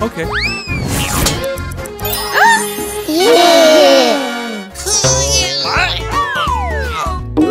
Okay.